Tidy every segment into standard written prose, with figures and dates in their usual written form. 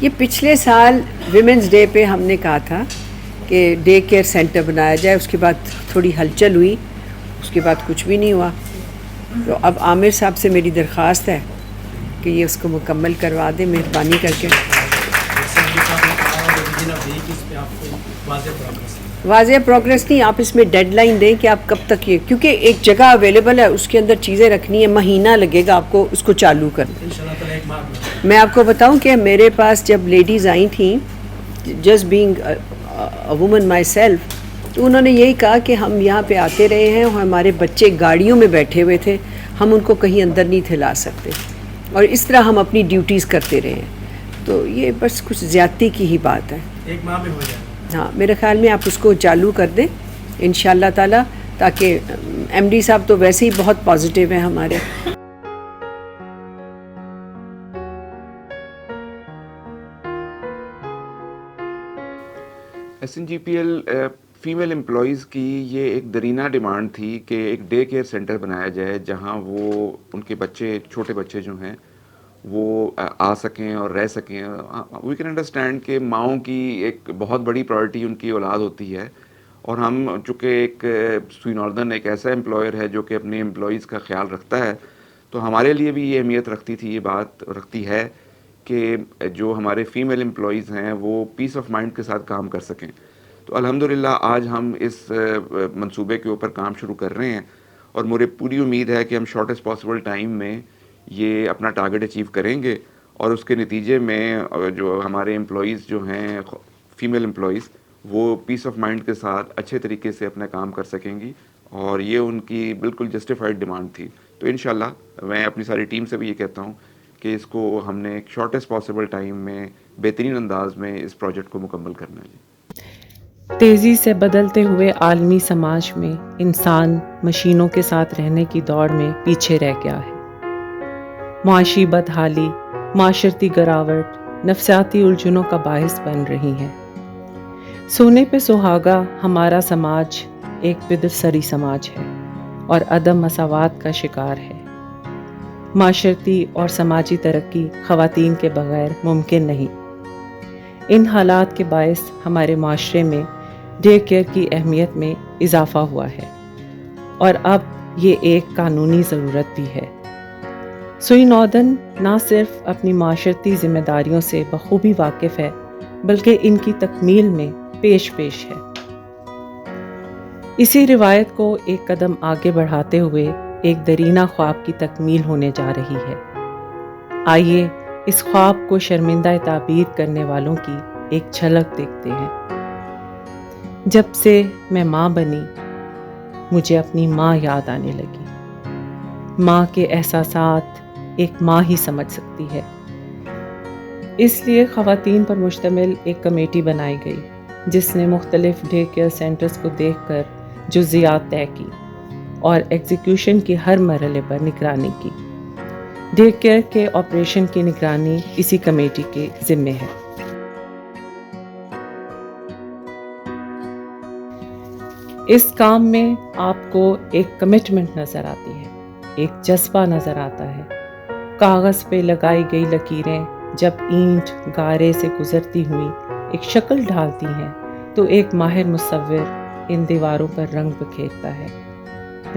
یہ پچھلے سال ویمنس ڈے پہ ہم نے کہا تھا کہ ڈے کیئر سینٹر بنایا جائے، اس کے بعد تھوڑی ہلچل ہوئی، اس کے بعد کچھ بھی نہیں ہوا. تو اب عامر صاحب سے میری درخواست ہے کہ یہ اس کو مکمل کروا دیں مہربانی کر کے. واضح پروگریس نہیں، آپ اس میں ڈیڈ لائن دیں کہ آپ کب تک یہ، کیونکہ ایک جگہ اویلیبل ہے، اس کے اندر چیزیں رکھنی ہے، مہینہ لگے گا آپ کو اس کو چالو کرنے. میں آپ کو بتاؤں کہ میرے پاس جب لیڈیز آئی تھیں، just being a woman my self, تو انہوں نے یہی کہا کہ ہم یہاں پہ آتے رہے ہیں اور ہمارے بچے گاڑیوں میں بیٹھے ہوئے تھے، ہم ان کو کہیں اندر نہیں تھے لا سکتے، اور اس طرح ہم اپنی ڈیوٹیز کرتے رہے ہیں. تو یہ بس کچھ زیادتی کی ہی بات ہے. ایک ماہ میں ہو جائے. ہاں، میرے خیال میں آپ اس کو چالو کر دیں انشاءاللہ تعالی، تاکہ ایم ڈی صاحب تو ویسے ہی بہت پازیٹیو ہیں ہمارے. SNGPL فیمیل امپلائیز کی یہ ایک درینہ ڈیمانڈ تھی کہ ایک ڈے کیئر سینٹر بنایا جائے جہاں وہ ان کے بچے، چھوٹے بچے جو ہیں وہ آ سکیں اور رہ سکیں. وی کین انڈرسٹینڈ کہ ماؤں کی ایک بہت بڑی پرائرٹی ان کی اولاد ہوتی ہے، اور ہم چونکہ ایک سوئی ناردرن ایک ایسا امپلائر ہے جو کہ اپنے امپلائیز کا خیال رکھتا ہے، تو ہمارے لیے بھی یہ اہمیت رکھتی تھی، یہ بات رکھتی ہے کہ جو ہمارے فیمیل امپلائیز ہیں وہ پیس آف مائنڈ کے ساتھ کام کر سکیں. تو الحمدللہ آج ہم اس منصوبے کے اوپر کام شروع کر رہے ہیں، اور مجھے پوری امید ہے کہ ہم شارٹیسٹ پاسبل ٹائم میں یہ اپنا ٹارگٹ اچیو کریں گے، اور اس کے نتیجے میں جو ہمارے امپلائیز جو ہیں فیمیل امپلائیز، وہ پیس آف مائنڈ کے ساتھ اچھے طریقے سے اپنا کام کر سکیں گی، اور یہ ان کی بالکل جسٹیفائڈ ڈیمانڈ تھی. تو انشاءاللہ میں اپنی ساری ٹیم سے بھی یہ کہتا ہوں کہ اس کو ہم نے ایک شارٹیسٹ پاسبل ٹائم میں بہترین انداز میں اس پروجیکٹ کو مکمل کرنا ہے. تیزی سے بدلتے ہوئے عالمی سماج میں انسان مشینوں کے ساتھ رہنے کی دوڑ میں پیچھے رہ گیا ہے. معاشی بدحالی، معاشرتی گراوٹ نفسیاتی الجھنوں کا باعث بن رہی ہیں. سونے پہ سہاگا ہمارا سماج ایک بدرسری سماج ہے اور عدم مساوات کا شکار ہے. معاشرتی اور سماجی ترقی خواتین کے بغیر ممکن نہیں. ان حالات کے باعث ہمارے معاشرے میں ڈے کیئر کی اہمیت میں اضافہ ہوا ہے، اور اب یہ ایک قانونی ضرورت بھی ہے. سوئی ناردرن نہ صرف اپنی معاشرتی ذمہ داریوں سے بخوبی واقف ہے بلکہ ان کی تکمیل میں پیش ہے. اسی روایت کو ایک قدم آگے بڑھاتے ہوئے ایک درینہ خواب کی تکمیل ہونے جا رہی ہے. آئیے اس خواب کو شرمندہ تعبیر کرنے والوں کی ایک جھلک دیکھتے ہیں. جب سے میں ماں بنی مجھے اپنی ماں یاد آنے لگی. ماں کے احساسات ایک ماں ہی سمجھ سکتی ہے. اس لیے خواتین پر مشتمل ایک کمیٹی بنائی گئی جس نے مختلف ڈے کیئر سینٹرز کو دیکھ کر جزیات طے کی اور ایگزیکیوشن کے ہر مرحلے پر نگرانی کی. ڈے کیئر کے آپریشن کی نگرانی اسی کمیٹی کے ذمے ہے. اس کام میں آپ کو ایک کمٹمنٹ نظر آتی ہے، ایک جذبہ نظر آتا ہے. کاغذ پہ لگائی گئی لکیریں جب اینٹ گارے سے گزرتی ہوئی ایک شکل ڈھالتی ہیں تو ایک ماہر مصور ان دیواروں پر رنگ بکھیرتا ہے.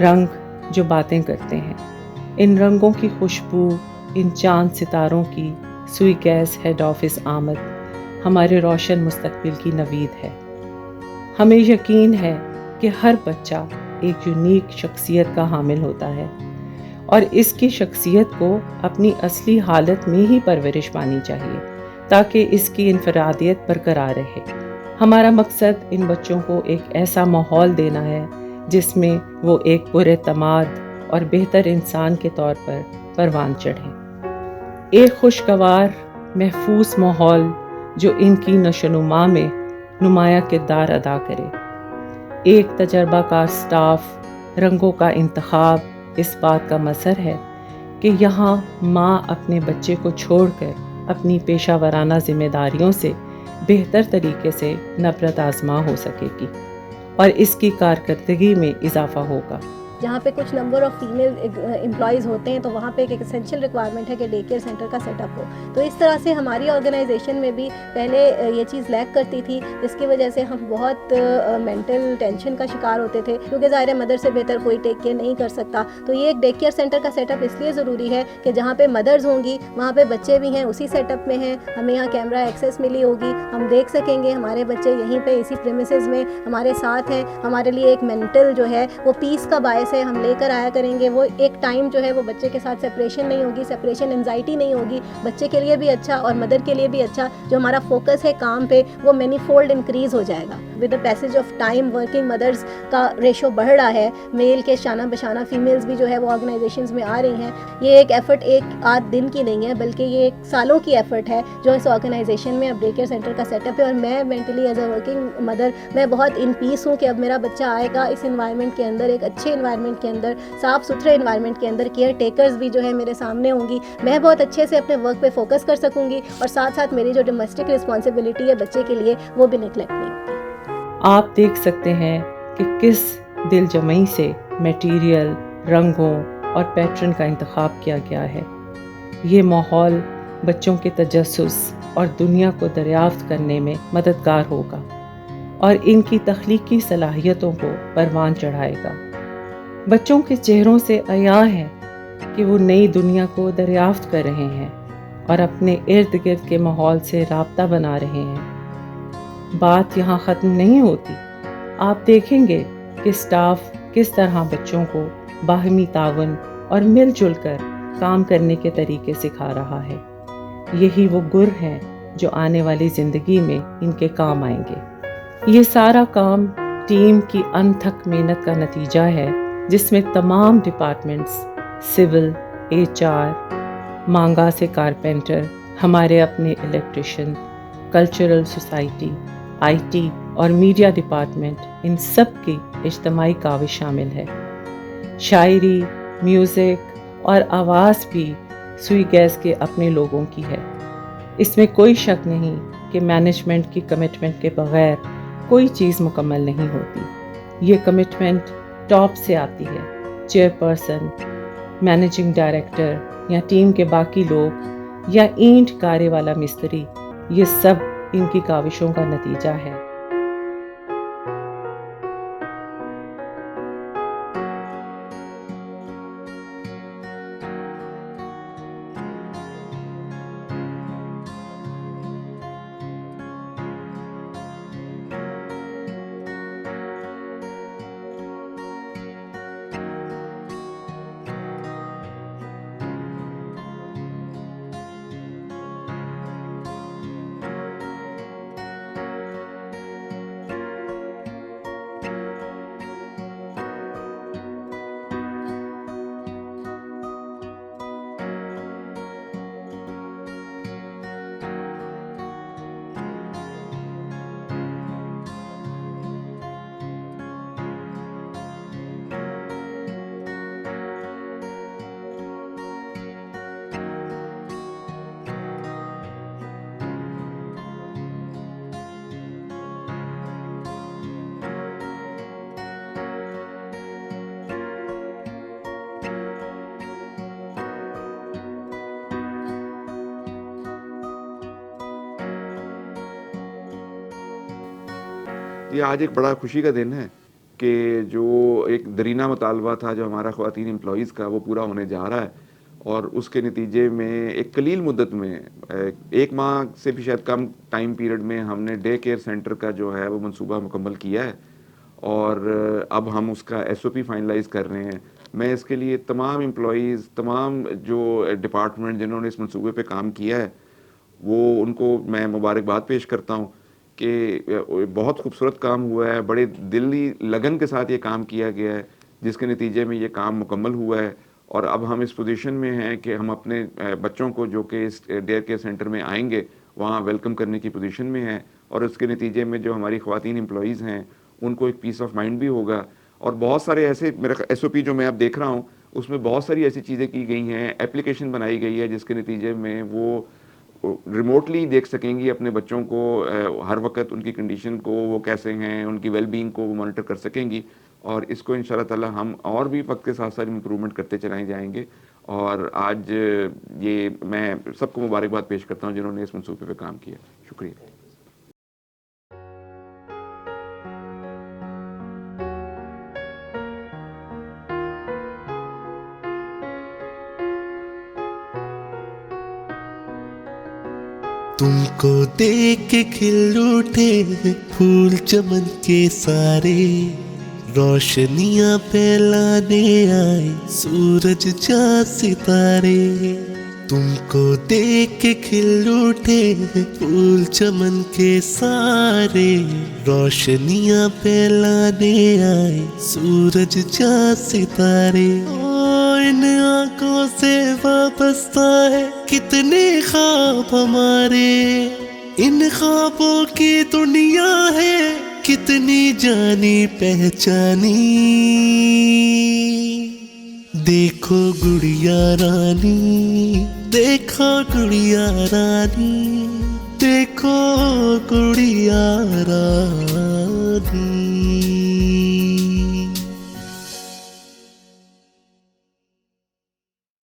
رنگ جو باتیں کرتے ہیں. ان رنگوں کی خوشبو، ان چاند ستاروں کی سوئی گیس ہیڈ آفس آمد ہمارے روشن مستقبل کی نوید ہے. ہمیں یقین ہے کہ ہر بچہ ایک یونیک شخصیت کا حامل ہوتا ہے اور اس کی شخصیت کو اپنی اصلی حالت میں ہی پرورش پانی چاہیے تاکہ اس کی انفرادیت برقرار رہے. ہمارا مقصد ان بچوں کو ایک ایسا ماحول دینا ہے جس میں وہ ایک پراعتماد اور بہتر انسان کے طور پر پروان چڑھیں. ایک خوشگوار محفوظ ماحول جو ان کی نشوونما میں نمایاں کردار ادا کرے. ایک تجربہ کار سٹاف، رنگوں کا انتخاب اس بات کا مظہر ہے کہ یہاں ماں اپنے بچے کو چھوڑ کر اپنی پیشہ ورانہ ذمہ داریوں سے بہتر طریقے سے نبرد آزما ہو سکے گی اور اس کی کارکردگی میں اضافہ ہوگا. جہاں پہ کچھ نمبر آف فیمیل امپلائیز ہوتے ہیں تو وہاں پہ ایک اسینشیل ریکوائرمنٹ ہے کہ ڈے کیئر سینٹر کا سیٹ اپ ہو. تو اس طرح سے ہماری آرگنائزیشن میں بھی پہلے یہ چیز لیک کرتی تھی, جس کی وجہ سے ہم بہت مینٹل ٹینشن کا شکار ہوتے تھے, کیونکہ ظاہر مدر سے بہتر کوئی ٹیک کیئر نہیں کر سکتا. تو یہ ایک ڈے کیئر سینٹر کا سیٹ اپ اس لیے ضروری ہے کہ جہاں پہ مدرز ہوں گی وہاں پہ بچے بھی ہیں, اسی سیٹ اپ میں ہیں, ہمیں یہاں کیمرہ ایکسیس ملی ہوگی, ہم دیکھ سکیں گے ہمارے بچے یہیں پہ اسی پریمیسز میں ہمارے ساتھ ہیں. ہمارے لیے ایک مینٹل جو ہے وہ پیس کا باعث ہے, ہم لے کر آیا کریں گے. وہ ایک ٹائم جو ہے وہ بچے کے ساتھ سپریشن نہیں ہوگی, سپریشن انزائٹی نہیں ہوگی, بچے کے لیے بھی اچھا اور مدر کے لیے بھی اچھا. جو ہمارا فوکس ہے کام پہ وہ مینی فولڈ انکریز ہو جائے گا. With the passage of time working mothers کا ریشو بڑھ رہا ہے, میل کے شانہ بشانہ فیمیلز بھی جو ہے وہ آرگنائزیشنز میں آ رہی ہیں. یہ ایک ایفرٹ ایک آدھ دن کی نہیں ہے, بلکہ یہ ایک سالوں کی ایفرٹ ہے جو اس آرگنائزیشن میں اب ڈے کیئر سینٹر کا سیٹ اپ ہے. اور میں mentally as a working mother میں بہت ان پیس ہوں کہ اب میرا بچہ آئے گا اس انوائرمنٹ کے اندر, ایک اچھے انوائرمنٹ کے اندر, صاف ستھرے انوائرمنٹ کے اندر. کیئر ٹیکرز بھی جو ہے میرے سامنے ہوں گی, میں بہت اچھے سے اپنے ورک پہ فوکس کر سکوں گی, اور ساتھ ساتھ میری جو ڈومیسٹک رسپانسبلٹی ہے بچے کے لیے وہ بھی نگلیکٹ نہیں ہوگی. آپ دیکھ سکتے ہیں کہ کس دل جمعی سے میٹیریل, رنگوں اور پیٹرن کا انتخاب کیا گیا ہے. یہ ماحول بچوں کے تجسس اور دنیا کو دریافت کرنے میں مددگار ہوگا اور ان کی تخلیقی صلاحیتوں کو پروان چڑھائے گا. بچوں کے چہروں سے عیاں ہے کہ وہ نئی دنیا کو دریافت کر رہے ہیں اور اپنے ارد گرد کے ماحول سے رابطہ بنا رہے ہیں. بات یہاں ختم نہیں ہوتی. آپ دیکھیں گے کہ اسٹاف کس طرح بچوں کو باہمی تعاون اور مل جل کر کام کرنے کے طریقے سکھا رہا ہے. یہی وہ گر ہیں جو آنے والی زندگی میں ان کے کام آئیں گے. یہ سارا کام ٹیم کی انتھک محنت کا نتیجہ ہے جس میں تمام ڈپارٹمنٹس, سول, HR, مانگا سے کارپینٹر, ہمارے اپنے الیکٹریشین, کلچرل سوسائٹی, IT اور میڈیا ڈپارٹمنٹ, ان سب کی اجتماعی کاوش شامل ہے. شاعری, میوزک اور آواز بھی سوئی گیس کے اپنے لوگوں کی ہے. اس میں کوئی شک نہیں کہ مینجمنٹ کی کمٹمنٹ کے بغیر کوئی چیز مکمل نہیں ہوتی. یہ کمٹمنٹ ٹاپ سے آتی ہے. چیئر پرسن, مینیجنگ ڈائریکٹر یا ٹیم کے باقی لوگ یا اینٹ گارے والا مستری, یہ سب ان کی کاوشوں کا نتیجہ ہے. یہ آج ایک بڑا خوشی کا دن ہے کہ جو ایک درینہ مطالبہ تھا جو ہمارا خواتین امپلائیز کا, وہ پورا ہونے جا رہا ہے. اور اس کے نتیجے میں ایک قلیل مدت میں, 1 ماہ سے بھی شاید کم ٹائم پیریڈ میں, ہم نے ڈے کیئر سینٹر کا جو ہے وہ منصوبہ مکمل کیا ہے. اور اب ہم اس کا SOP فائنلائز کر رہے ہیں. میں اس کے لیے تمام امپلائیز, تمام جو ڈپارٹمنٹ جنہوں نے اس منصوبے پہ کام کیا ہے, وہ ان کو میں مبارکباد پیش کرتا ہوں کہ بہت خوبصورت کام ہوا ہے. بڑے دلی لگن کے ساتھ یہ کام کیا گیا ہے, جس کے نتیجے میں یہ کام مکمل ہوا ہے. اور اب ہم اس پوزیشن میں ہیں کہ ہم اپنے بچوں کو جو کہ اس ڈے کیئر سینٹر میں آئیں گے وہاں ویلکم کرنے کی پوزیشن میں ہیں. اور اس کے نتیجے میں جو ہماری خواتین امپلائیز ہیں ان کو ایک پیس آف مائنڈ بھی ہوگا. اور بہت سارے ایسے, میرا SOP جو میں اب دیکھ رہا ہوں اس میں بہت ساری ایسی چیزیں کی گئی ہیں. اپلیکیشن بنائی گئی ہے جس کے نتیجے میں وہ ریموٹلی دیکھ سکیں گی اپنے بچوں کو, ہر وقت ان کی کنڈیشن کو, وہ کیسے ہیں, ان کی ویل بینگ کو وہ مانیٹر کر سکیں گی. اور اس کو انشاءاللہ تعالی ہم اور بھی وقت کے ساتھ ساتھ امپرومنٹ کرتے چلائے جائیں گے. اور آج یہ میں سب کو مبارکباد پیش کرتا ہوں جنہوں نے اس منصوبے پہ کام کیا. شکریہ. تم کو دیکھ کے کھل اٹھے پھول چمن کے سارے, روشنیاں پھیلانے آئے سورج چاند ستارے. تم کو دیکھ کے کھل اٹھے پھول چمن کے سارے, روشنیاں پھیلانے آئے سورج چاند ستارے. ان آنکھوں سے وابستہ ہے کتنے خواب ہمارے, ان خوابوں کی دنیا ہے کتنی جانی پہچانی. دیکھو گڑیا رانی, دیکھو گڑیا رانی, دیکھو گڑیا رانی.